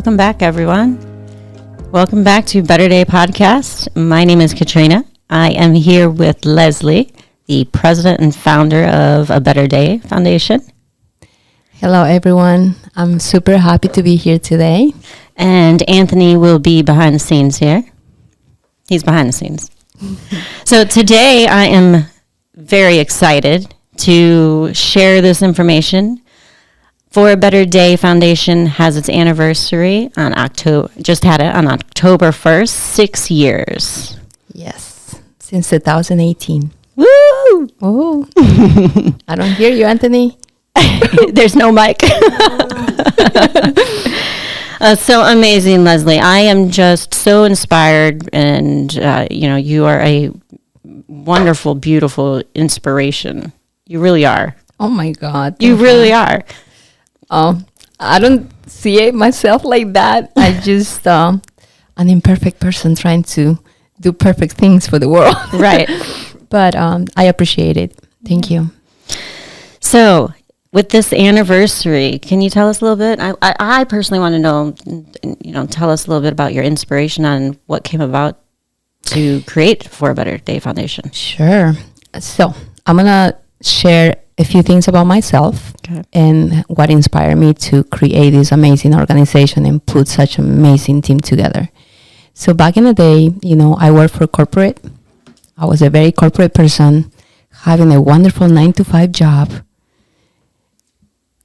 Welcome back, everyone. Welcome back to Better Day Podcast. My name is Katrina. I am here with Leslie, the president and founder of A Better Day Foundation. Hello, everyone. I'm super happy to be here today. And Anthony will be behind the scenes here. He's behind the scenes. So today I am very excited to share this information. For a Better Day Foundation has its anniversary on October 1st, 6 years. Yes, since 2018. Woo! Oh, I don't hear you, Anthony. There's no mic. So amazing, Leslie. I am just so inspired, and you are a wonderful, beautiful inspiration. You really are. Oh my God. You really are. I don't see it myself like that. I just an imperfect person trying to do perfect things for the world. Right. But I appreciate it. Thank you. So with this anniversary, can you tell us a little bit? I personally want to know, tell us a little bit about your inspiration on what came about to create For a Better Day Foundation. Sure. So I'm going to share a few things about myself and what inspired me to create this amazing organization and put such an amazing team together. So back in the day, I worked for corporate. I was a very corporate person, having a wonderful 9-to-5 job,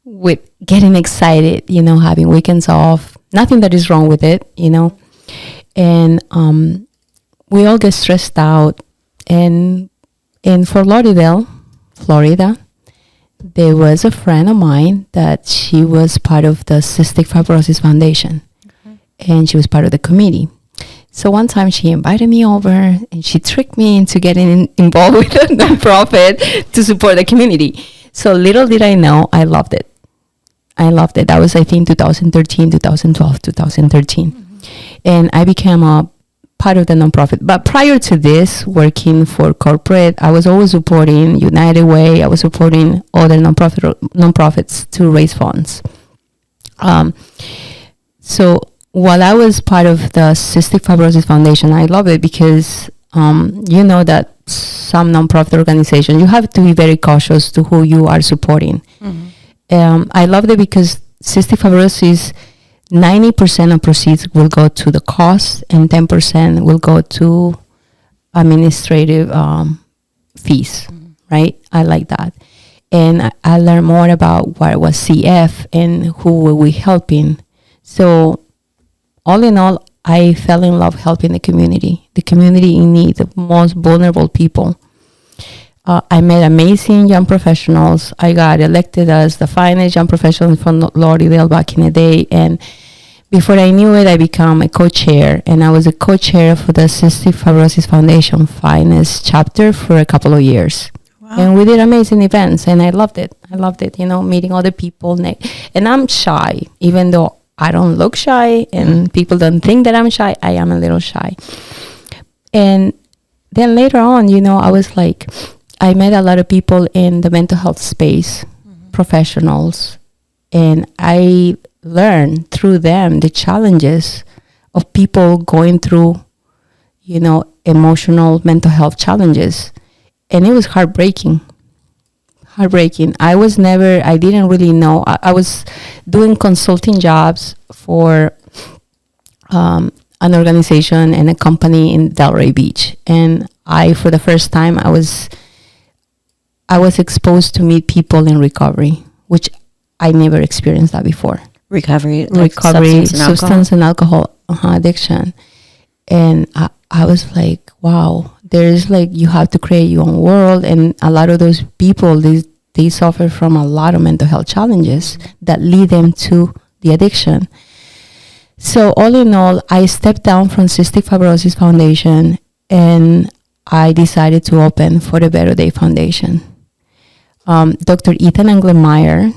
with getting excited, having weekends off. Nothing that is wrong with it, And we all get stressed out. And in Fort Lauderdale, Florida, there was a friend of mine that she was part of the Cystic Fibrosis Foundation, and she was part of the committee. So one time she invited me over, and she tricked me into getting involved with a nonprofit to support the community. So little did I know, I loved it. That was, I think, 2013, 2012, 2013. Mm-hmm. And I became a part of the nonprofit. But prior to this, working for corporate, I was always supporting United Way. I was supporting other nonprofits to raise funds. So while I was part of the Cystic Fibrosis Foundation, I love it because that some nonprofit organizations, you have to be very cautious to who you are supporting. Mm-hmm. I loved it because cystic fibrosis, 90% of proceeds will go to the cost and 10% will go to administrative fees, right? I like that. And I learned more about what was CF and who were we helping. So all in all, I fell in love helping the community in need, the most vulnerable people. I met amazing young professionals. I got elected as the finest young professional from Lauderdale back in the day. And before I knew it, I became a co-chair. And I was a co-chair for the Cystic Fibrosis Foundation Finest chapter for a couple of years. Wow. And we did amazing events, and I loved it. Meeting other people. And I'm shy, even though I don't look shy and people don't think that I'm shy. I am a little shy. And then later on, I was like, I met a lot of people in the mental health space, professionals, and I learned through them the challenges of people going through, emotional mental health challenges. And it was heartbreaking. I didn't really know. I was doing consulting jobs for an organization and a company in Delray Beach. And for the first time, I was exposed to meet people in recovery, which I never experienced that before. Recovery, substance and alcohol addiction. And I was like, wow, there's you have to create your own world. And a lot of those people, they suffer from a lot of mental health challenges that lead them to the addiction. So all in all, I stepped down from Cystic Fibrosis Foundation, and I decided to open For a Better Day Foundation. Dr. Ethan Engelmeyer,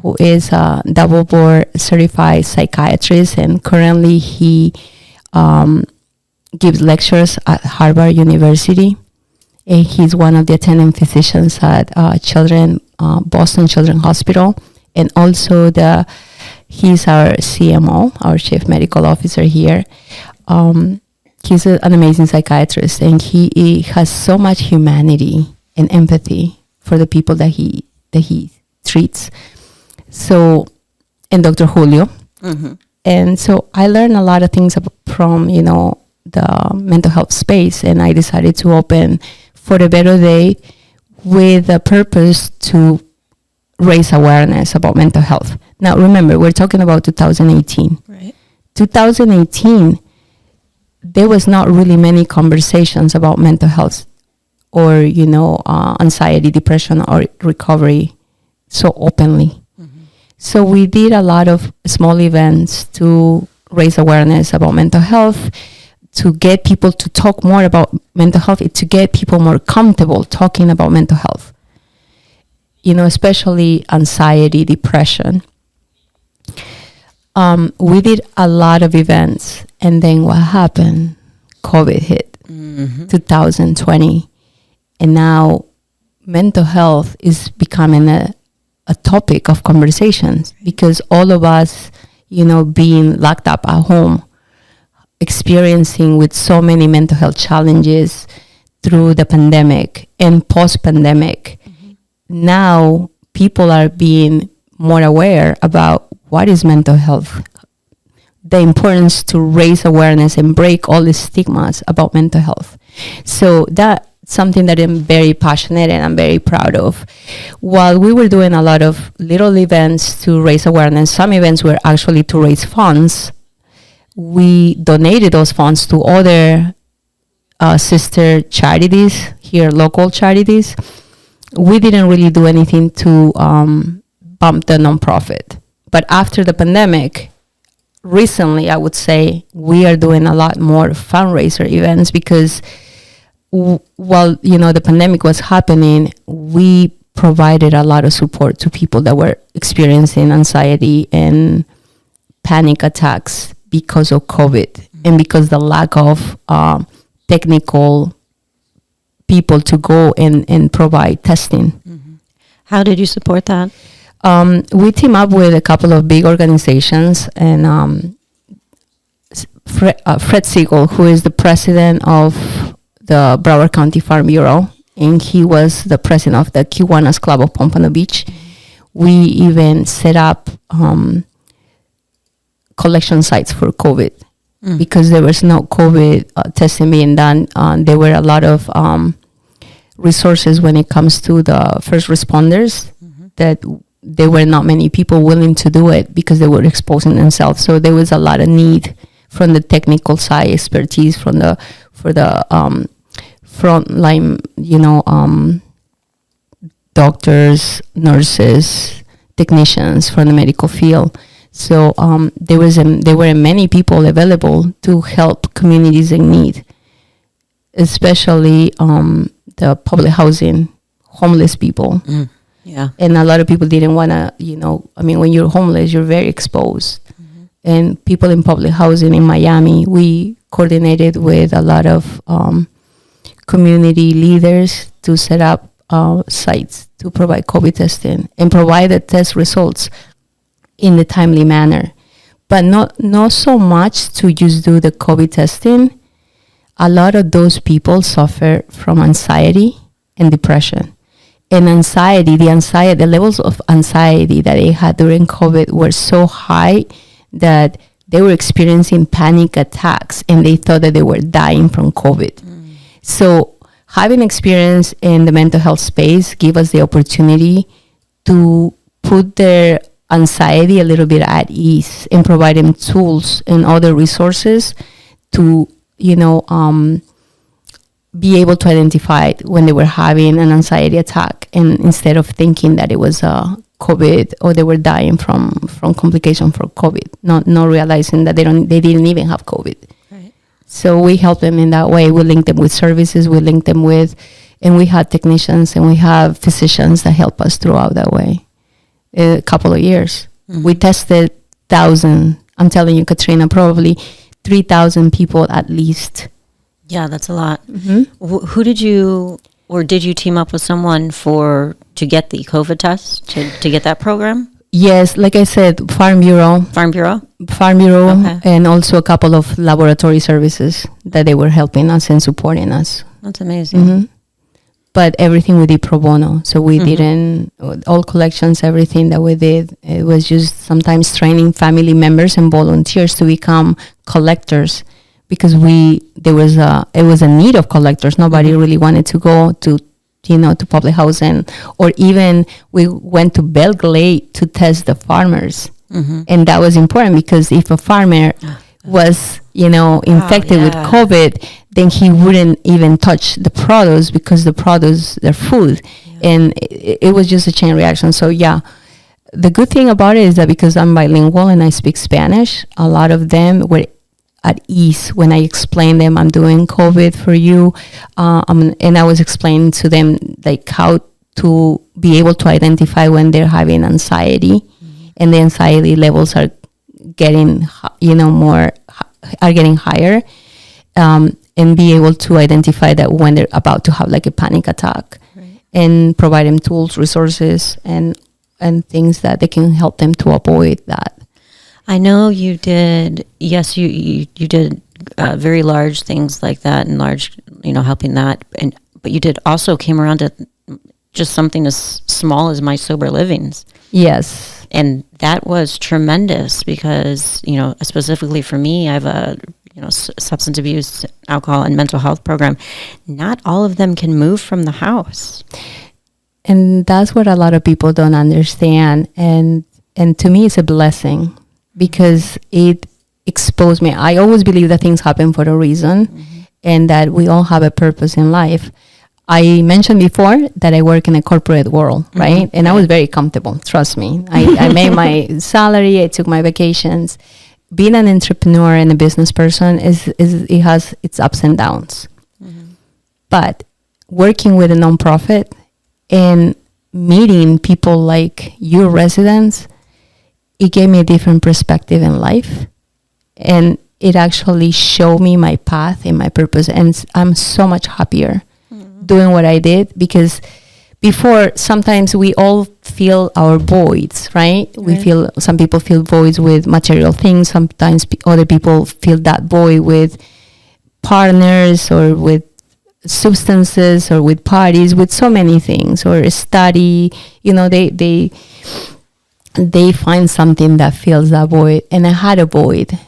who is a double board certified psychiatrist, and currently he gives lectures at Harvard University. And he's one of the attending physicians at Boston Children's Hospital, and also He's our CMO, our Chief Medical Officer here. He's an amazing psychiatrist, and he has so much humanity and empathy for the people that he treats. So, and Dr. Julio. Mm-hmm. And so I learned a lot of things from, the mental health space, and I decided to open For a Better Day with a purpose to raise awareness about mental health. Now, remember, we're talking about 2018. Right. 2018, there was not really many conversations about mental health or, anxiety, depression, or recovery so openly. Mm-hmm. So we did a lot of small events to raise awareness about mental health, to get people to talk more about mental health, to get people more comfortable talking about mental health, especially anxiety, depression. We did a lot of events, and then what happened? COVID hit, 2020. And now mental health is becoming a topic of conversations because all of us, being locked up at home, experiencing with so many mental health challenges through the pandemic and post-pandemic. Mm-hmm. Now people are being more aware about what is mental health, the importance to raise awareness and break all the stigmas about mental health. So that's something that I'm very passionate and I'm very proud of. While we were doing a lot of little events to raise awareness, some events were actually to raise funds. We donated those funds to other sister charities here, local charities. We didn't really do anything to bump the nonprofit. But after the pandemic, recently, I would say we are doing a lot more fundraiser events because while, the pandemic was happening, we provided a lot of support to people that were experiencing anxiety and panic attacks because of COVID and because the lack of technical people to go and provide testing. Mm-hmm. How did you support that? We team up with a couple of big organizations, and Fred Siegel, who is the president of the Broward County Farm Bureau, and he was the president of the Kiwanis Club of Pompano Beach. We even set up collection sites for COVID because there was no COVID testing being done. There were a lot of resources when it comes to the first responders that there were not many people willing to do it because they were exposing themselves. So there was a lot of need from the technical side, expertise for the frontline, doctors, nurses, technicians from the medical field. So there were many people available to help communities in need, especially the public housing, homeless people. Yeah. And a lot of people didn't want to, when you're homeless, you're very exposed. Mm-hmm. And people in public housing in Miami, we coordinated with a lot of community leaders to set up sites to provide COVID testing and provide the test results in a timely manner. But not so much to just do the COVID testing. A lot of those people suffer from anxiety and depression. And the levels of anxiety that they had during COVID were so high that they were experiencing panic attacks and they thought that they were dying from COVID. So having experience in the mental health space gave us the opportunity to put their anxiety a little bit at ease and provide them tools and other resources to, be able to identify when they were having an anxiety attack, and instead of thinking that it was COVID or they were dying from complication for COVID, not realizing that they didn't even have COVID. Right. So we help them in that way. We link them with services. And we had technicians and we have physicians that help us throughout that way. A couple of years, we tested 1,000. I'm telling you, Katrina, probably 3,000 people at least. Yeah, that's a lot. Mm-hmm. Who did you team up with someone to get the COVID test, to get that program? Yes, like I said, Farm Bureau, Okay. and also a couple of laboratory services that they were helping us and supporting us. That's amazing. Hmm. But everything we did pro bono. So we didn't, all collections, everything that we did, it was just sometimes training family members and volunteers to become collectors, because it was a need of collectors. Nobody really wanted to go to public housing, or even we went to Belgrade to test the farmers. And that was important, because if a farmer was, infected with COVID, then he wouldn't even touch the produce, because the produce, they're food. And it was just a chain reaction. So yeah, the good thing about it is that because I'm bilingual and I speak Spanish, a lot of them were at ease when I explained them, I'm doing COVID for you. And I was explaining to them like how to be able to identify when they're having anxiety, and the anxiety levels are getting, getting higher, and be able to identify that when they're about to have like a panic attack, and provide them tools, resources, and things that they can help them to avoid that. I know you did. Yes, you did very large things like that, and large, helping that. But you did also came around to just something as small as My Sober Livings. Yes, and that was tremendous, because specifically for me, I have a substance abuse, alcohol, and mental health program. Not all of them can move from the house, and that's what a lot of people don't understand. And to me, it's a blessing, because it exposed me. I always believe that things happen for a reason, and that we all have a purpose in life. I mentioned before that I work in a corporate world, right? And I was very comfortable, trust me. I made my salary, I took my vacations. Being an entrepreneur and a business person it has its ups and downs. But working with a nonprofit and meeting people like your residents, it gave me a different perspective in life, and it actually showed me my path and my purpose, and I'm so much happier doing what I did, because before, sometimes we all feel our voids, right? Some people feel voids with material things. Sometimes other people feel that void with partners, or with substances, or with parties, with so many things, or study. They find something that fills that void. And I had a void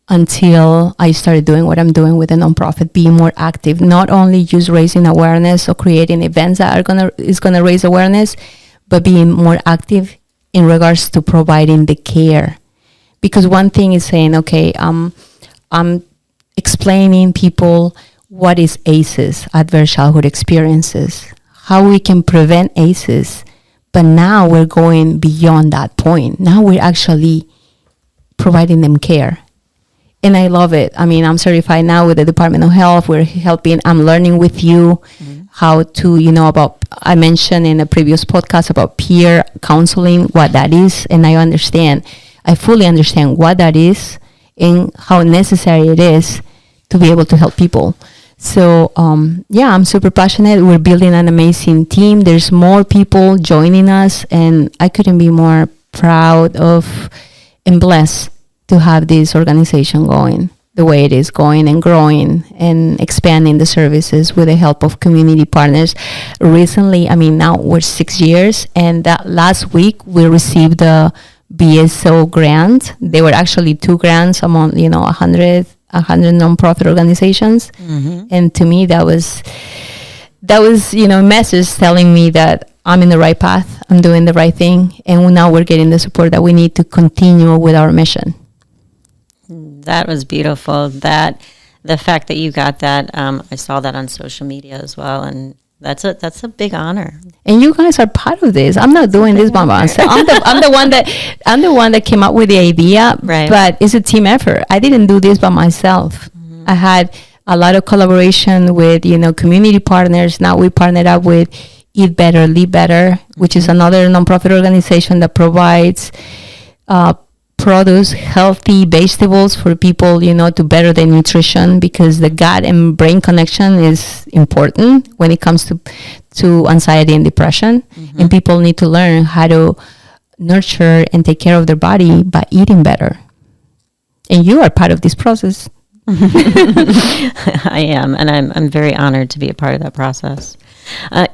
until I started doing what I'm doing with a nonprofit, being more active, not only just raising awareness or creating events that is gonna raise awareness, but being more active in regards to providing the care. Because one thing is saying, okay, I'm explaining people what is ACEs, adverse childhood experiences, how we can prevent ACEs, but now we're going beyond that point. Now we're actually providing them care. And I love it. I mean, I'm certified now with the Department of Health. We're helping. I'm learning with you how to, I mentioned in a previous podcast about peer counseling, what that is. And I fully understand what that is and how necessary it is to be able to help people. So, I'm super passionate. We're building an amazing team. There's more people joining us, and I couldn't be more proud of and blessed to have this organization going the way it is going, and growing and expanding the services with the help of community partners. Recently, now we're 6 years, and that last week we received the BSO grant. There were actually 2 grants among 100 nonprofit organizations, and to me that was a message telling me that I'm in the right path, I'm doing the right thing, and now we're getting the support that we need to continue with our mission. That was beautiful. The fact that you got that, I saw that on social media as well, and that's a big honor. And you guys are part of this. I'm not doing this by myself. I'm the one that came up with the idea. Right. But it's a team effort. I didn't do this by myself. I had a lot of collaboration with community partners. Now we partnered up with Eat Better, Live Better, which is another nonprofit organization that provides produce, healthy vegetables for people, to better their nutrition, because the gut and brain connection is important when it comes to anxiety and depression. And people need to learn how to nurture and take care of their body by eating better. And you are part of this process. I am, and I'm very honored to be a part of that process.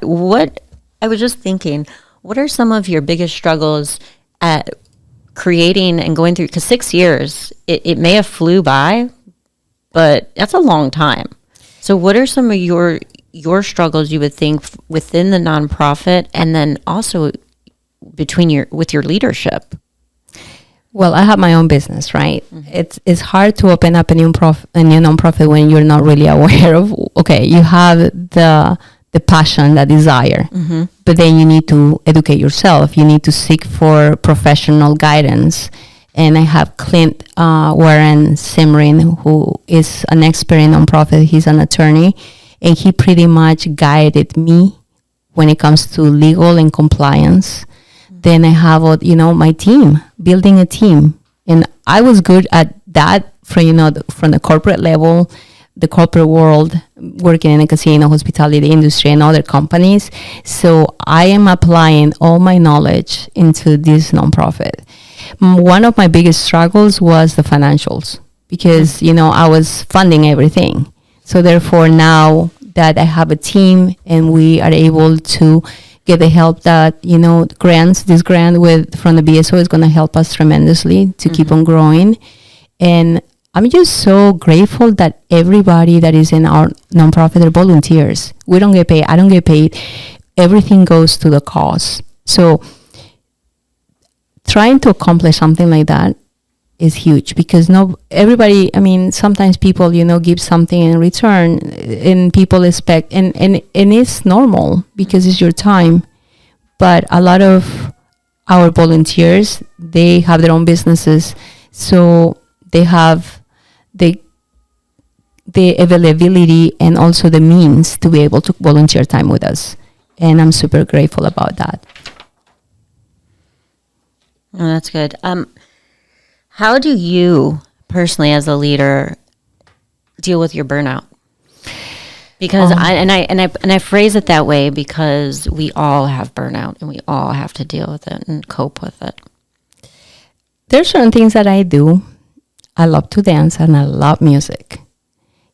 What I was just thinking, what are some of your biggest struggles at creating and going through? Because 6 years, it may have flew by, but that's a long time. So, what are some of your struggles you would think within the nonprofit, and then also with your leadership? Well, I have my own business, right? Mm-hmm. It's hard to open up a new nonprofit when you're not really aware of. Okay, you have the passion, the desire, mm-hmm. but then you need to educate yourself. You need to seek for professional guidance. And I have Clint Warren Simrin, who is an expert in nonprofit. He's an attorney, and he pretty much guided me when it comes to legal and compliance. Then I have, my team, building a team. And I was good at that from the corporate level, the corporate world, working in a casino, hospitality industry, and other companies. So I am applying all my knowledge into this nonprofit. One of my biggest struggles was the financials because, I was funding everything. So therefore, now that I have a team and we are able to get the help that, this grant from the BSO is going to help us tremendously to keep on growing. And I'm just so grateful that everybody that is in our nonprofit are volunteers. We don't get paid. I don't get paid. Everything goes to the cause. So trying to accomplish something like that is huge because sometimes people, give something in return and people expect, and it's normal because it's your time. But a lot of our volunteers, they have their own businesses. So they have the availability and also the means to be able to volunteer time with us. And I'm super grateful about that. Oh, that's good. How do you personally, as a leader, deal with your burnout? Because I phrase it that way because we all have burnout and we all have to deal with it and cope with it. There's certain things that I do. I love to dance and I love music.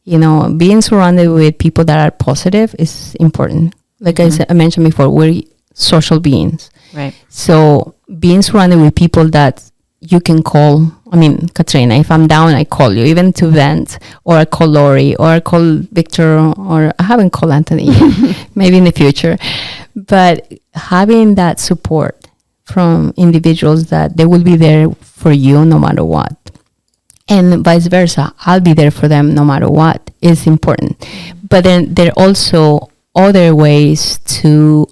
Being surrounded with people that are positive is important. Like I mentioned before, we're social beings. Right. So being surrounded with people that you can call, Katrina, if I'm down, I call you, even to vent, or I call Lori, or I call Victor, or I haven't called Anthony yet, maybe in the future. But having that support from individuals that they will be there for you no matter what. And vice versa, I'll be there for them no matter what is important. But then there are also other ways to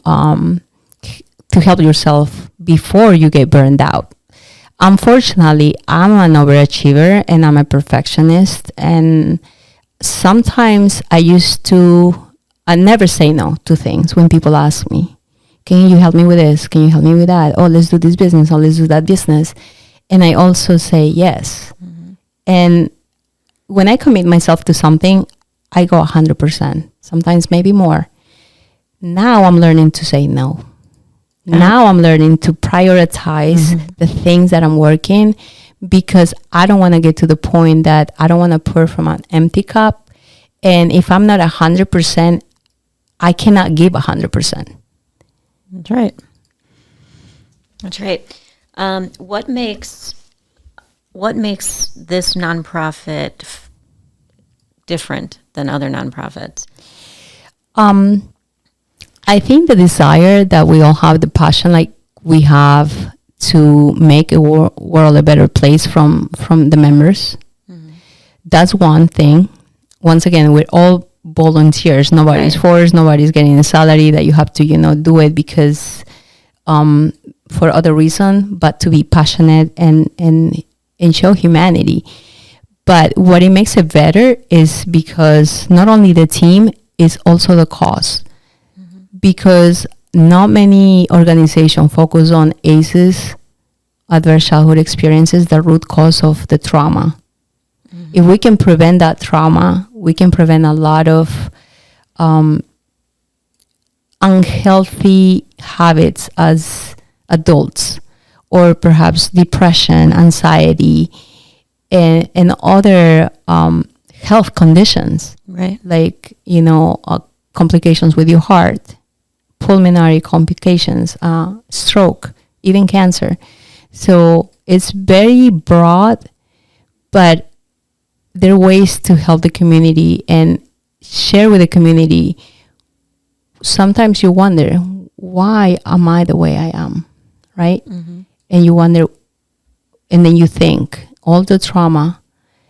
help yourself before you get burned out. Unfortunately, I'm an overachiever and I'm a perfectionist. And sometimes I never say no to things when people ask me, can you help me with this? Can you help me with that? Oh, let's do this business. Oh, let's do that business. And I also say yes. Mm-hmm. And when I commit myself to something, I go 100%, sometimes maybe more. Now I'm learning to say no. Now I'm learning to prioritize the things that I'm working because I don't want to get to the point that I don't want to pour from an empty cup. And if I'm not 100%, I cannot give 100%. That's right. That's right. What makes this nonprofit different than other nonprofits? I think the desire that we all have, the passion like we have to make a world a better place from the members. Mm-hmm. That's one thing. Once again, we're all volunteers. Nobody's forced. Nobody's getting a salary that you have to, do it because for other reason, but to be passionate and show humanity. But what it makes it better is because not only the team is also the cause. Because not many organizations focus on ACEs, adverse childhood experiences, the root cause of the trauma. Mm-hmm. If we can prevent that trauma, we can prevent a lot of unhealthy habits as adults or perhaps depression, anxiety, and other health conditions, Right. like, complications with your heart, pulmonary complications, stroke, even cancer. So it's very broad, but there are ways to help the community and share with the community. Sometimes you wonder, why am I the way I am, right? Mm-hmm. And you wonder, and then you think all the trauma,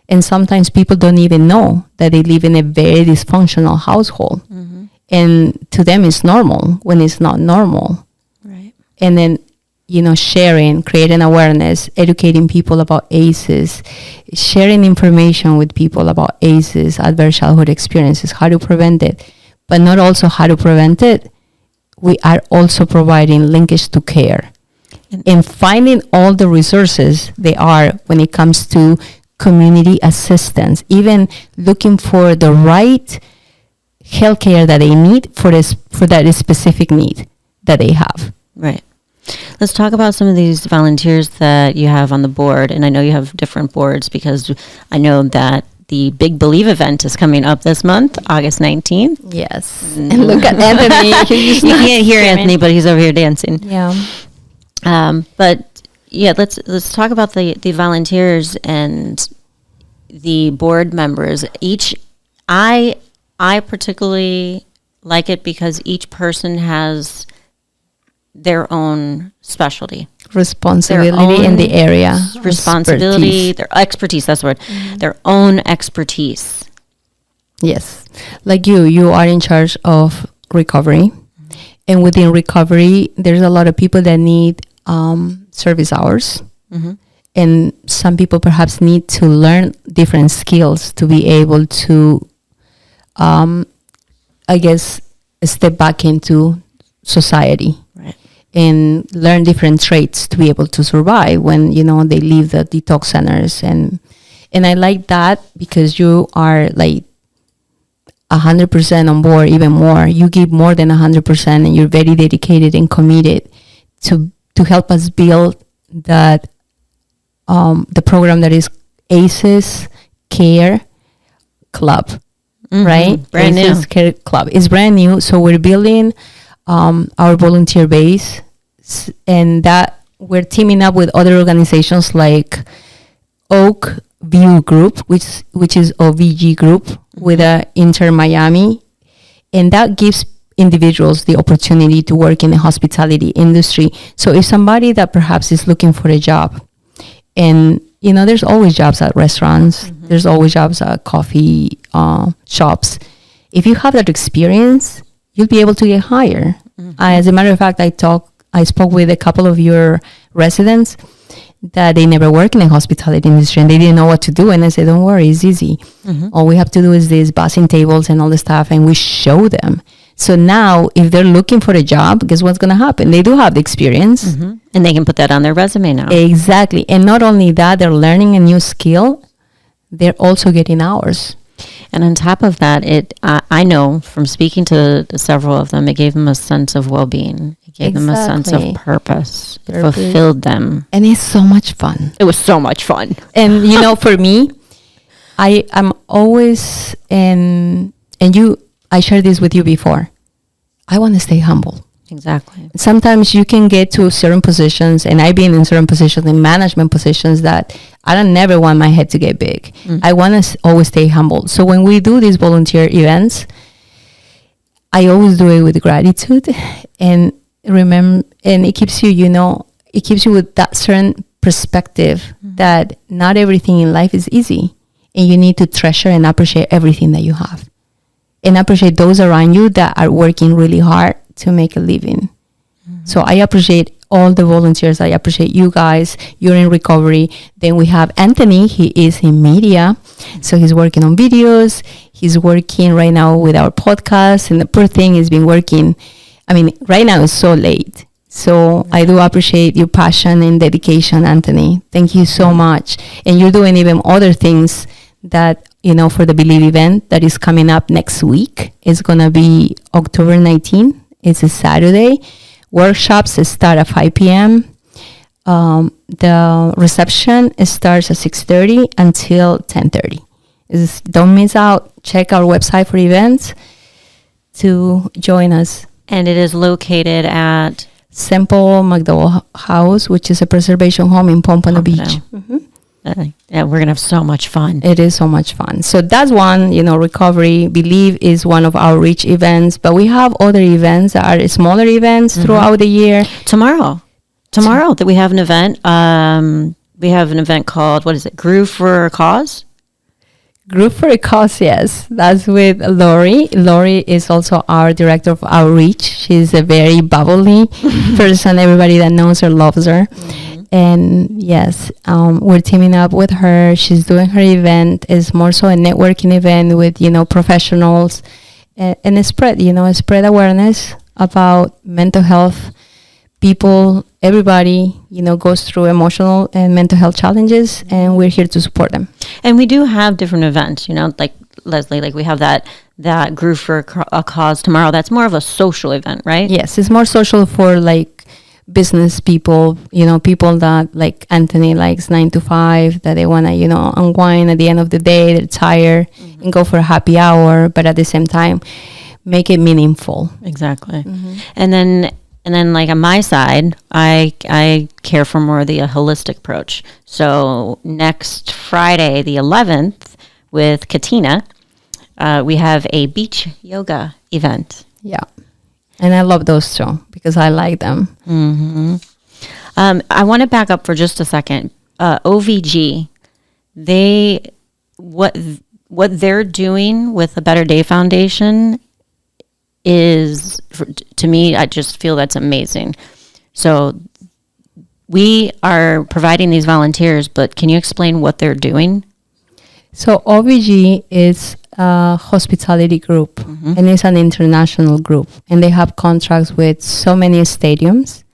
and sometimes people don't even know that they live in a very dysfunctional household. Mm-hmm. And to them it's normal when it's not normal. Right. And then, sharing, creating awareness, educating people about ACEs, sharing information with people about ACEs, adverse childhood experiences, how to prevent it, but not also how to prevent it. We are also providing linkage to care and finding all the resources they are when it comes to community assistance, even looking for the right healthcare that they need for that specific need that they have. Right. Let's talk about some of these volunteers that you have on the board. And I know you have different boards because I know that the Big Believe event is coming up this month, August 19th. Yes. And look at Anthony. You can't hear Anthony, but he's over here dancing. Yeah. But yeah, let's talk about the volunteers and the board members. I particularly like it because each person has their own specialty, Responsibility in the area. responsibility, their expertise. That's the word. Mm-hmm. Their own expertise. Yes. Like you are in charge of recovery. And within recovery, there's a lot of people that need service hours. Mm-hmm. And some people perhaps need to learn different skills to be able to, step back into society. Right. And learn different traits to be able to survive when, they leave the detox centers. And I like that because you are like 100% on board, even more. You give more than 100%, and you're very dedicated and committed to help us build that, the program that is ACEs Care Club, Mm-hmm. right? Brand ACEs new. Care Club is brand new. So we're building our volunteer base, and that we're teaming up with other organizations like Oak View Group, which is OVG Group, with Inter Miami, and that gives individuals the opportunity to work in the hospitality industry. So if somebody that perhaps is looking for a job, and there's always jobs at restaurants, mm-hmm. there's always jobs at coffee shops. If you have that experience, you'll be able to get hired. Mm-hmm. As a matter of fact, I spoke with a couple of your residents that they never work in the hospitality industry and they didn't know what to do. And I said, don't worry, it's easy. Mm-hmm. All we have to do is this, bussing tables and all the stuff, and we show them. So now if they're looking for a job, guess what's going to happen? They do have the experience. Mm-hmm. And they can put that on their resume now. Exactly. And not only that, they're learning a new skill, they're also getting hours. And on top of that, I know from speaking to several of them, it gave them a sense of well-being. It gave them a sense of purpose. It fulfilled them. And it's so much fun. It was so much fun. And, for me, I'm always, I shared this with you before, I want to stay humble. Exactly. Sometimes you can get to certain positions, and I've been in certain positions, in management positions, that I don't never want my head to get big. Mm. I want to always stay humble. So when we do these volunteer events, I always do it with gratitude, and remember, and it keeps you, it keeps you with that certain perspective that not everything in life is easy, and you need to treasure and appreciate everything that you have, and appreciate those around you that are working really hard to make a living. Mm-hmm. So I appreciate all the volunteers. I appreciate you guys. You're in recovery. Then we have Anthony. He is in media. So he's working on videos. He's working right now with our podcast. And the poor thing has been working. Right now it's so late. So I do appreciate your passion and dedication, Anthony. Thank you so much. And you're doing even other things that, for the Believe event that is coming up next week. It's going to be October 19th. It's a Saturday. Workshops start at 5 p.m. The reception starts at 6:30 until 10:30. Don't miss out. Check our website for events to join us. And it is located at Semple McDowell House, which is a preservation home in Pompano Beach. Yeah, we're gonna have so much fun. It is so much fun. So that's one, Recovery Believe is one of our reach events, but we have other events that are smaller events throughout the year. Tomorrow that we have an event. We have an event called, what is it? Groove for a Cause? Group for a Cause, yes. That's with Lori. Lori is also our director of outreach. She's a very bubbly person. Everybody that knows her loves her. And yes, we're teaming up with her. She's doing her event. It's more so a networking event with, professionals and spread awareness about mental health. People, everybody, goes through emotional and mental health challenges, and we're here to support them. And we do have different events, like Leslie, like we have that Groove for a Cause tomorrow. That's more of a social event, right? Yes, it's more social for business people, people that like Anthony likes 9 to 5, that they want to, unwind at the end of the day, they're tired and go for a happy hour, but at the same time, make it meaningful. Exactly. And then like on my side, I care for more of the holistic approach. So next Friday, the 11th, with Katrina, we have a beach yoga event. Yeah. And I love those two because I like them. I want to back up for just a second. OVG, what they're doing with the Better Day Foundation is, to me, I just feel that's amazing. So we are providing these volunteers, but can you explain what they're doing? So OVG is a hospitality group, and it's an international group, and they have contracts with so many stadiums.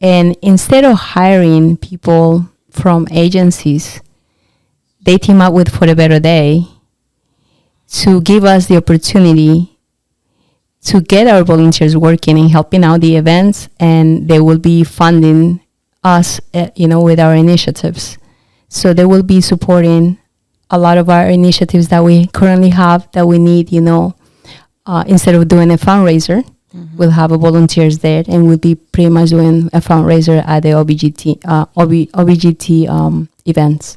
And instead of hiring people from agencies, they team up with For a Better Day to give us the opportunity to get our volunteers working and helping out the events, and they will be funding us, with our initiatives. So they will be supporting a lot of our initiatives that we currently have that we need, instead of doing a fundraiser, we'll have a volunteers there, and we'll be pretty much doing a fundraiser at the OBGT events.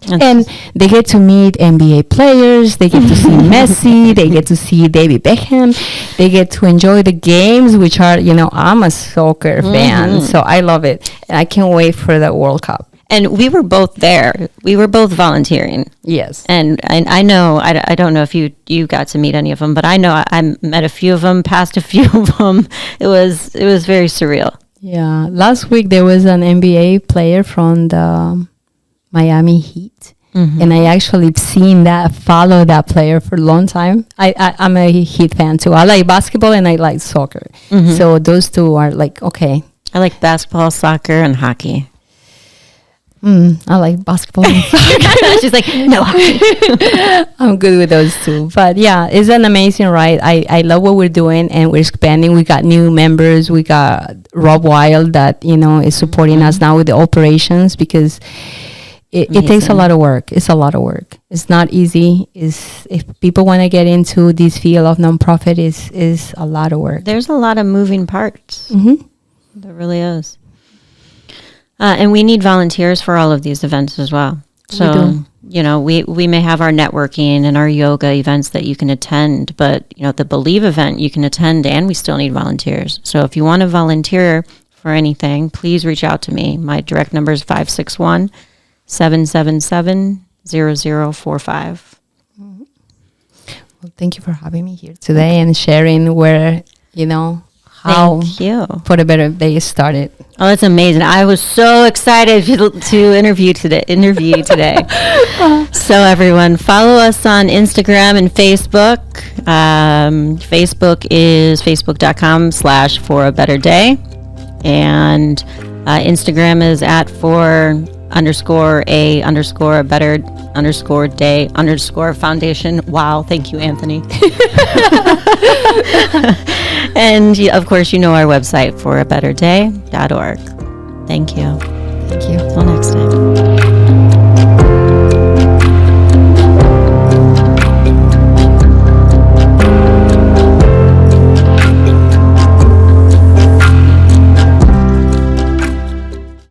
And they get to meet NBA players, they get to see Messi, they get to see David Beckham, they get to enjoy the games, which are, I'm a soccer fan, so I love it. And I can't wait for the World Cup. And we were both there. We were both volunteering. Yes. And I know, I don't know if you got to meet any of them, but I know I met a few of them, passed a few of them. It was very surreal. Yeah. Last week there was an NBA player from the Miami Heat. And I actually follow that player for a long time. I'm a Heat fan too. I like basketball and I like soccer. So those two are like, okay. I like basketball, soccer, and hockey. I like basketball and soccer. She's like, no hockey. I'm good with those two. But yeah, it's an amazing ride. I love what we're doing, and we're expanding. We got new members. We got Rob Wild that, is supporting us now with the operations, because it takes a lot of work. It's a lot of work. It's not easy. If people want to get into this field of nonprofit, is a lot of work. There's a lot of moving parts. There really is. And we need volunteers for all of these events as well. So, we may have our networking and our yoga events that you can attend, but, the Believe event you can attend, and we still need volunteers. So if you want to volunteer for anything, please reach out to me. My direct number is 561-777-0045. Well, thank you for having me here today and sharing where, how Thank you. For a Better Day started. Oh, that's amazing. I was so excited to interview today. So everyone, follow us on Instagram and Facebook. Facebook is facebook.com/forabetterday. And Instagram is @for_a_better_day_foundation. Wow. Thank you, Anthony. And of course, our website, forabetterday.org. Thank you. Thank you. Till next time.